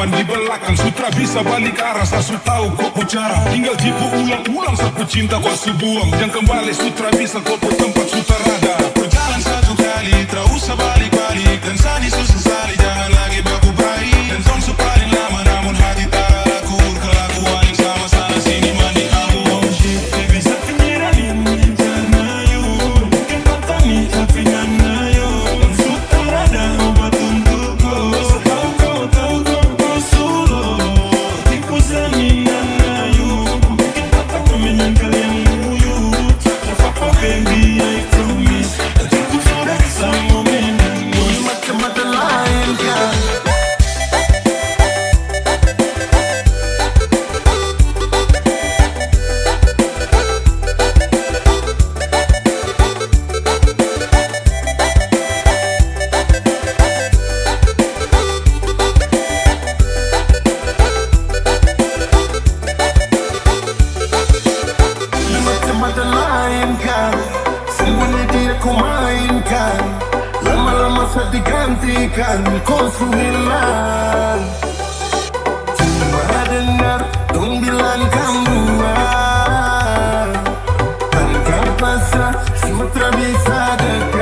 aman di belakang. Sutra bisa balik arah, Sasu tahu kau pu cara. Tinggal jipu ulang-ulang, sapu cinta kau sebuang. Yang kembali sutra bisa kau pu tempat sutrada. Berjalan satu kali, tak usah balik-balik. Dan sani susah jangan lagi baku baik. Dan song paling lama namun hati tak akur. Kelakuan yang sama sana sini mandi aku. Baby sakit nyerahin rencana yuk. Mungkin patami tapi nana yuk. Dan sutrada obat untukku. Tahu kau solo. Tipu zani nana yuk. Mungkin patami menyangkal yang muyut. Apa baby I promise. Nanti ku sudah sama menangis. Macam-macam lain kan. Macam-macam lain kan. Semuanya dia ku mainkan. Lama-lama saya digantikan. Kau hilang. Cuma dengar dong bilang kamu Tanpa pasrah Sutra bisa dekat.